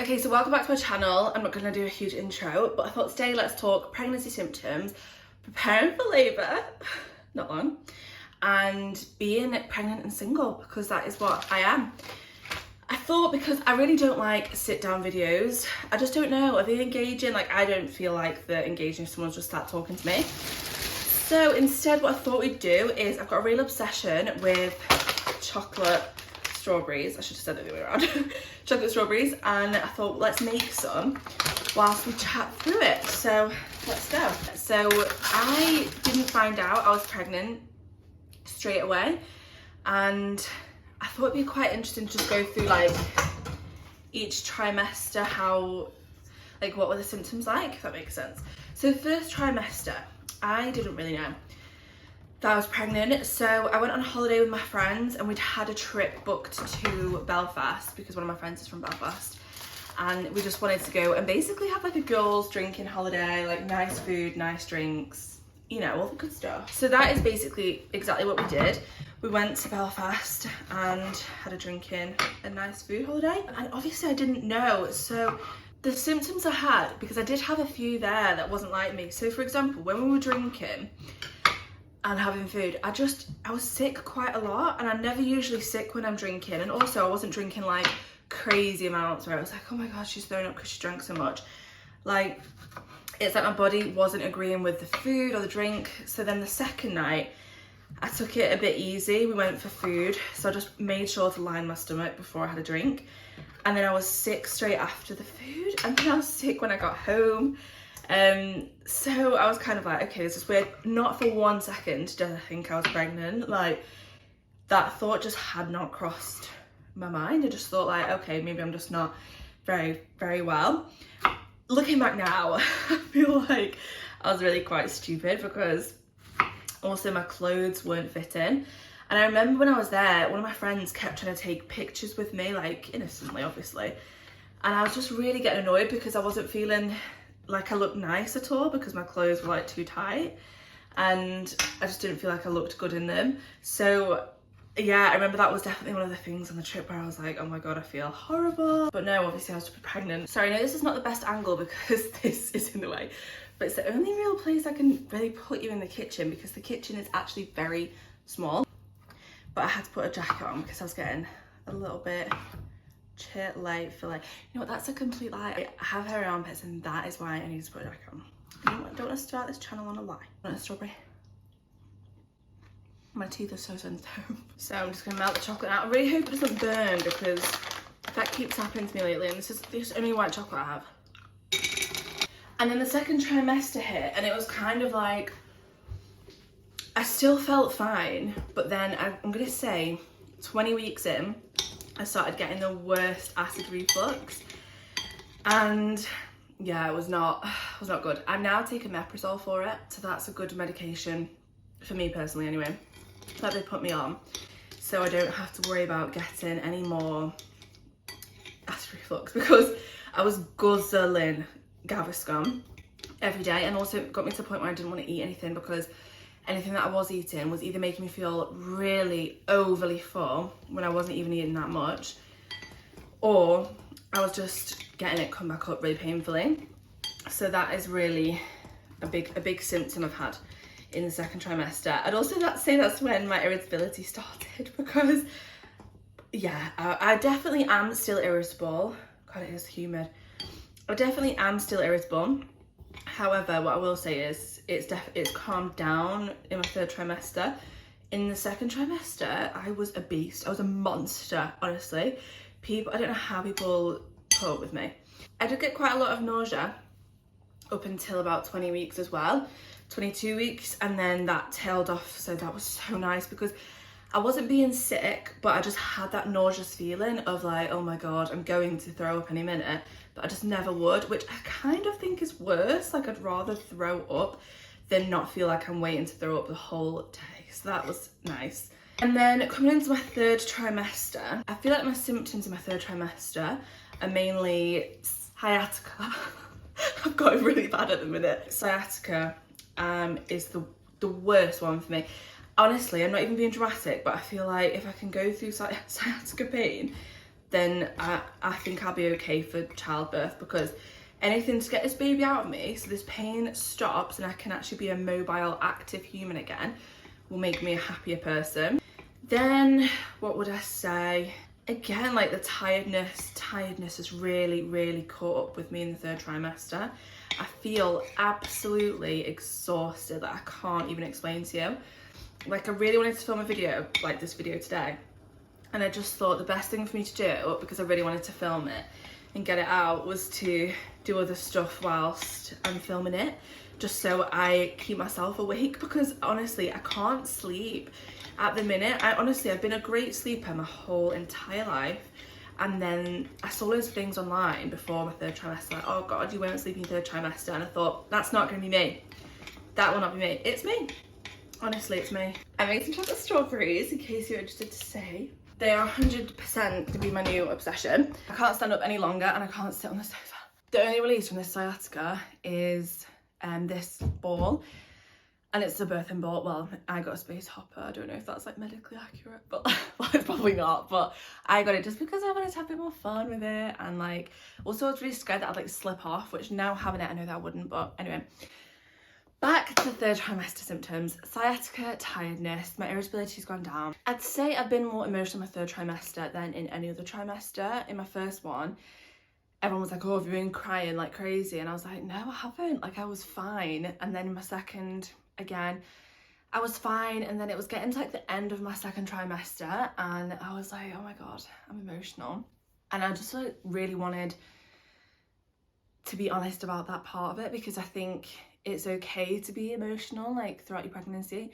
Okay, so welcome back to my channel. I'm not going to do a huge intro, but I thought today let's talk pregnancy symptoms, preparing for labour, not long, and being pregnant and single, because that is what I am. I thought, because I really don't like sit down videos, I just don't know, are they engaging? Like, I don't feel like they're engaging if someone just start talking to me. So instead what I thought we'd do is, I've got a real obsession with chocolate strawberries. I should have said it the other way around. Chocolate strawberries, and I thought let's make some whilst we chat through it. So let's go. So I didn't find out I was pregnant straight away, and I thought it'd be quite interesting to just go through like each trimester, how, like, what were the symptoms like, if that makes sense. So the first trimester, I didn't really know that I was pregnant, so I went on holiday with my friends, and we'd had a trip booked to Belfast because one of my friends is from Belfast, and we just wanted to go and basically have like a girls drinking holiday, like nice food, nice drinks, you know, all the good stuff. So that is basically exactly what we did. We went to Belfast and had a drinking and nice food holiday, and obviously I didn't know. So the symptoms I had, because I did have a few there that wasn't like me. So for example, when we were drinking and having food, I was sick quite a lot, and I'm never usually sick when I'm drinking. And also I wasn't drinking like crazy amounts where I was like, oh my god, she's throwing up because she drank so much. Like, it's like my body wasn't agreeing with the food or the drink. So then the second night I took it a bit easy. We went for food, so I just made sure to line my stomach before I had a drink, and then I was sick straight after the food, and then I was sick when I got home. So I was kind of like, okay, this is weird. Not for 1 second did I think I was pregnant. Like, that thought just had not crossed my mind. I just thought like, okay, maybe I'm just not very, very well. Looking back now, I feel like I was really quite stupid, because also my clothes weren't fitting. And I remember when I was there, one of my friends kept trying to take pictures with me, like innocently, obviously. And I was just really getting annoyed because I wasn't feeling like I looked nice at all, because my clothes were like too tight, and I just didn't feel like I looked good in them. So yeah, I remember that was definitely one of the things on the trip where I was like, oh my god, I feel horrible. But no, obviously I was pregnant. Sorry, no, this is not the best angle because this is in the way, but it's the only real place I can really put you in the kitchen, because the kitchen is actually very small. But I had to put a jacket on because I was getting a little bit chilly. For like, you know what, that's a complete lie. I have hairy armpits, and that is why I need to put a jacket on. You know what, I don't want to start this channel on a lie. I want a strawberry. My teeth are so sensitive. So I'm just gonna melt the chocolate out. I really hope it doesn't burn, because that keeps happening to me lately, and this is the only white chocolate I have. And then the second trimester hit, and it was kind of like, I still felt fine, but then I'm gonna say 20 weeks in, I started getting the worst acid reflux, and yeah, it was not good. I'm now taking omeprazole for it, so that's a good medication for me personally anyway, that they put me on, so I don't have to worry about getting any more acid reflux, because I was guzzling Gaviscon every day, and also it got me to the point where I didn't want to eat anything, because anything that I was eating was either making me feel really overly full when I wasn't even eating that much, or I was just getting it come back up really painfully. So that is really a big symptom I've had in the second trimester. I'd also say that's when my irritability started, because yeah, I definitely am still irritable. God, it is humid. I definitely am still irritable. However, what I will say is it's calmed down in my third trimester. In the second trimester, I was a beast. I was a monster, honestly. I don't know how people cope with me. I did get quite a lot of nausea up until about 20 weeks as well, 22 weeks, and then that tailed off. So that was so nice, because I wasn't being sick, but I just had that nauseous feeling of like, oh my god, I'm going to throw up any minute, but I just never would, which I kind of think is worse. Like, I'd rather throw up than not feel like I'm waiting to throw up the whole day. So that was nice. And then coming into my third trimester, I feel like my symptoms in my third trimester are mainly sciatica. I've got it really bad at the minute. Sciatica is the worst one for me. Honestly, I'm not even being dramatic, but I feel like if I can go through sciatica pain, then I think I'll be okay for childbirth, because anything to get this baby out of me so this pain stops and I can actually be a mobile, active human again will make me a happier person. Then what would I say? Again, like the tiredness has really caught up with me in the 3rd trimester. I feel absolutely exhausted that I can't even explain to you. Like, I really wanted to film a video like this video today, and I just thought the best thing for me to do, because I really wanted to film it and get it out, was to do other stuff whilst I'm filming it, just so I keep myself awake, because honestly I can't sleep at the minute. I've been a great sleeper my whole entire life, and then I saw loads of things online before my 3rd trimester, like, oh god, you won't sleep in your 3rd trimester, and I thought, that's not going to be me. That will not be me. It's me. Honestly, it's me. I made some chocolate strawberries, in case you're interested to see. They are 100% going to be my new obsession. I can't stand up any longer, and I can't sit on the sofa. The only release from this sciatica is this ball, and it's a birthing ball. Well, I got a space hopper. I don't know if that's like medically accurate, but well, it's probably not. But I got it just because I wanted to have a bit more fun with it, and like also I was really scared that I'd like slip off, which now having it I know that I wouldn't. But anyway, back to the 3rd trimester symptoms. Sciatica, tiredness, my irritability's gone down. I'd say I've been more emotional in my 3rd trimester than in any other trimester. In my first one, everyone was like, oh, have you been crying like crazy? And I was like, no, I haven't. Like, I was fine. And then in my second, again, I was fine. And then it was getting to like the end of my 2nd trimester, and I was like, oh my god, I'm emotional. And I just like really wanted to be honest about that part of it, because I think it's okay to be emotional like throughout your pregnancy.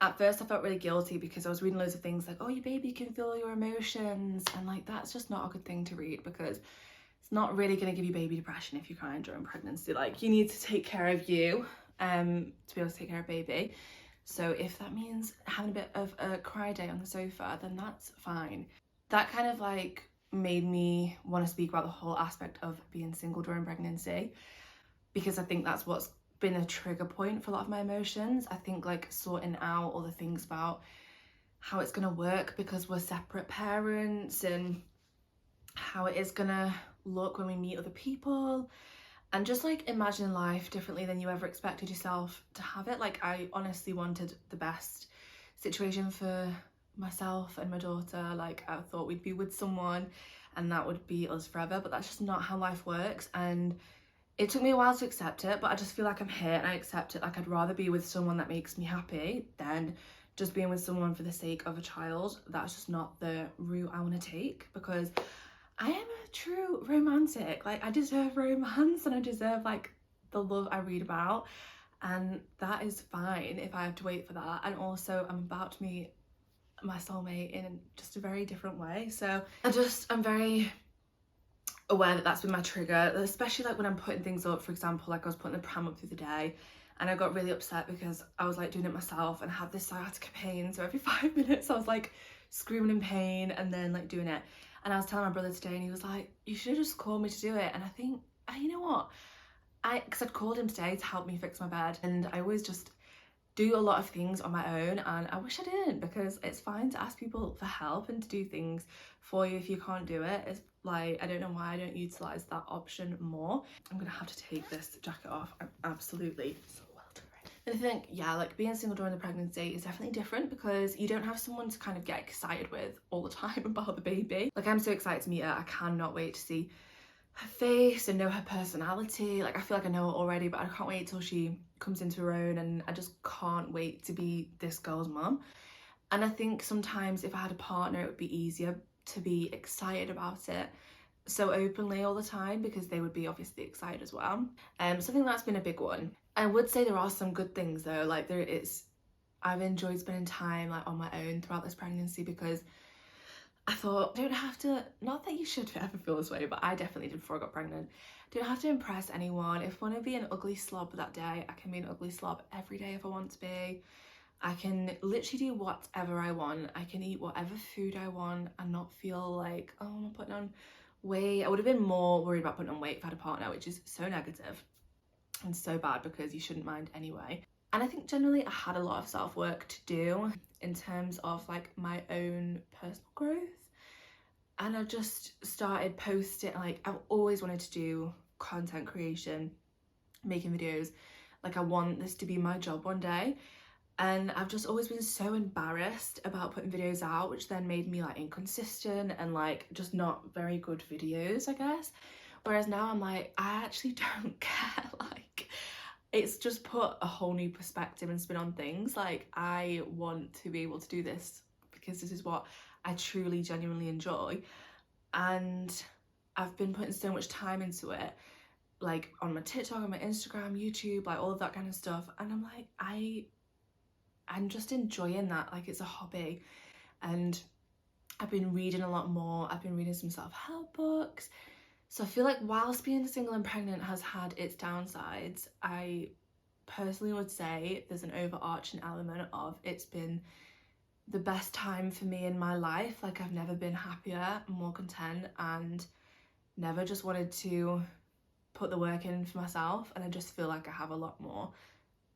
At first I felt really guilty because I was reading loads of things like, oh, your baby can feel your emotions, and like that's just not a good thing to read, because it's not really going to give you baby depression if you're crying during pregnancy. Like, you need to take care of you to be able to take care of baby. So if that means having a bit of a cry day on the sofa, then that's fine. That kind of like made me want to speak about the whole aspect of being single during pregnancy, because I think that's what's been a trigger point for a lot of my emotions. I think like sorting out all the things about how it's gonna work because we're separate parents, and how it is gonna look when we meet other people, and just like imagining life differently than you ever expected yourself to have it. Like, I honestly wanted the best situation for myself and my daughter. Like, I thought we'd be with someone and that would be us forever, but that's just not how life works. And it took me a while to accept it, but I just feel like I'm here and I accept it. Like, I'd rather be with someone that makes me happy than just being with someone for the sake of a child. That's just not the route I want to take, because I am a true romantic. Like, I deserve romance, and I deserve like the love I read about, and that is fine if I have to wait for that. And also, I'm about to meet my soulmate in just a very different way, so I'm very aware that that's been my trigger, especially like when I'm putting things up. For example, like I was putting the pram up the other day, and I got really upset because I was like doing it myself and I had this sciatica pain, so every 5 minutes I was like screaming in pain and then like doing it. And I was telling my brother today, and he was like, you should have just called me to do it. And I think, you know what, because I'd called him today to help me fix my bed, and I always just do a lot of things on my own, and I wish I didn't, because it's fine to ask people for help and to do things for you if you can't do it. It's like, I don't know why I don't utilize that option more. I'm gonna have to take this jacket off. I'm absolutely so welterate. And I think, yeah, like being single during the pregnancy is definitely different, because you don't have someone to kind of get excited with all the time about the baby. Like, I'm so excited to meet her. I cannot wait to see her face and know her personality. Like, I feel like I know her already, but I can't wait till she comes into her own, and I just can't wait to be this girl's mum. And I think sometimes if I had a partner, it would be easier to be excited about it so openly all the time, because they would be obviously excited as well. So I think that's been a big one. I would say there are some good things though. Like, I've enjoyed spending time like on my own throughout this pregnancy, because I thought, I don't have to, not that you should ever feel this way, but I definitely did before I got pregnant. Don't have to impress anyone. If I want to be an ugly slob that day, I can be an ugly slob every day if I want to be. I can literally do whatever I want. I can eat whatever food I want and not feel like, oh, I'm putting on weight. I would have been more worried about putting on weight if I had a partner, which is so negative and so bad, because you shouldn't mind anyway. And I think generally I had a lot of self-work to do in terms of like my own personal growth. and I've just started posting. Like, I've always wanted to do content creation, making videos. Like, I want this to be my job one day, and I've just always been so embarrassed about putting videos out, which then made me like inconsistent and like just not very good videos, I guess. Whereas now I'm like, I actually don't care. Like, it's just put a whole new perspective and spin on things. Like, I want to be able to do this because this is what I truly genuinely enjoy, and I've been putting so much time into it, like on my TikTok, on my Instagram, YouTube, like all of that kind of stuff, and I'm like, I'm just enjoying that. Like, it's a hobby, and I've been reading a lot more. I've been reading some self-help books. So I feel like whilst being single and pregnant has had its downsides, I personally would say there's an overarching element of it's been the best time for me in my life. Like, I've never been happier, more content, and never just wanted to put the work in for myself. And I just feel like I have a lot more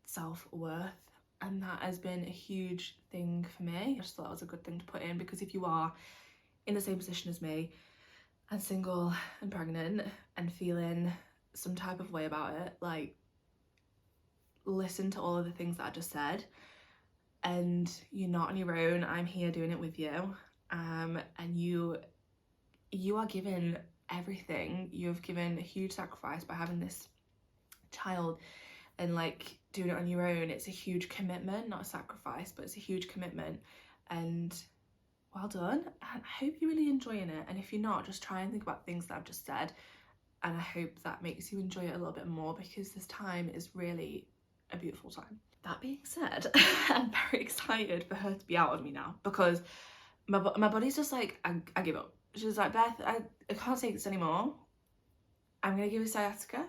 self-worth, and that has been a huge thing for me. I just thought it was a good thing to put in, because if you are in the same position as me and single and pregnant and feeling some type of way about it, like, listen to all of the things that I just said, and you're not on your own. I'm here doing it with you, and you are given everything. You've given a huge sacrifice by having this child, and like doing it on your own. It's a huge commitment, not a sacrifice, but it's a huge commitment, and well done. And I hope you're really enjoying it, and if you're not, just try and think about things that I've just said, and I hope that makes you enjoy it a little bit more, because this time is really a beautiful time. That being said, I'm very excited for her to be out of me now, because my body's just like, I give up. She's like, Beth, I can't take this anymore. I'm gonna give you sciatica.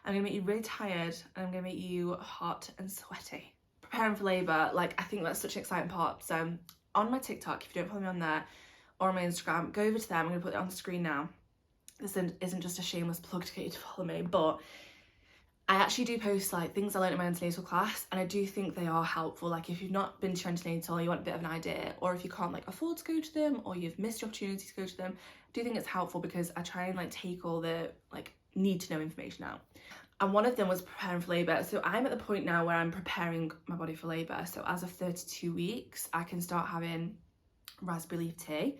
I'm gonna make you really tired, and I'm gonna make you hot and sweaty. Preparing for labour, like, I think that's such an exciting part. So on my TikTok, if you don't follow me on there, or on my Instagram, go over to them. I'm gonna put it on the screen now. This isn't just a shameless plug to get you to follow me, but I actually do post like things I learned in my antenatal class, and I do think they are helpful. Like, if you've not been to your antenatal, you want a bit of an idea, or if you can't like afford to go to them, or you've missed your opportunity to go to them, I do think it's helpful, because I try and like take all the like need to know information out. And one of them was preparing for labour. So I'm at the point now where I'm preparing my body for labour. So as of 32 weeks, I can start having raspberry leaf tea.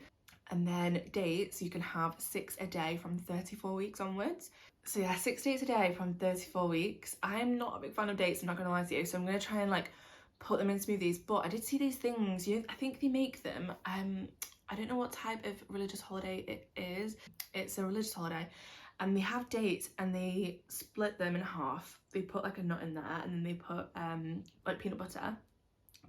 And then dates, you can have 6 a day from 34 weeks onwards. So yeah, 6 dates a day from 34 weeks. I'm not a big fan of dates, I'm not gonna lie to you. So I'm gonna try and like put them in smoothies. But I did see these things, I think they make them. I don't know what type of religious holiday it is. It's a religious holiday. And they have dates, and they split them in half. They put like a nut in there, and then they put like peanut butter.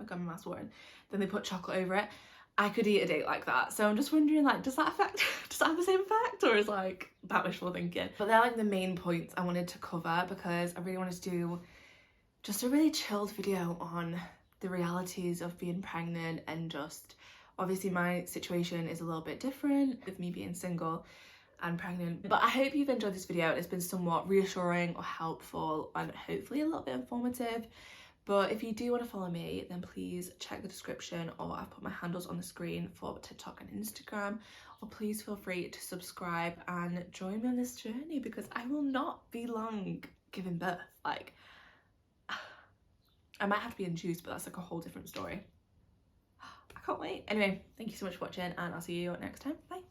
Oh God, my mouth's watering. Then they put chocolate over it. I could eat a date like that. So I'm just wondering, like, does that have the same effect, or is like that wishful thinking? But they're like the main points I wanted to cover, because I really wanted to do just a really chilled video on the realities of being pregnant, and just obviously my situation is a little bit different with me being single and pregnant. But I hope you've enjoyed this video and it's been somewhat reassuring or helpful, and hopefully a little bit informative. But if you do want to follow me, then please check the description, or I've put my handles on the screen for TikTok and Instagram. Or please feel free to subscribe and join me on this journey, because I will not be long giving birth. Like, I might have to be induced, but that's like a whole different story. I can't wait. Anyway, thank you so much for watching, and I'll see you next time. Bye.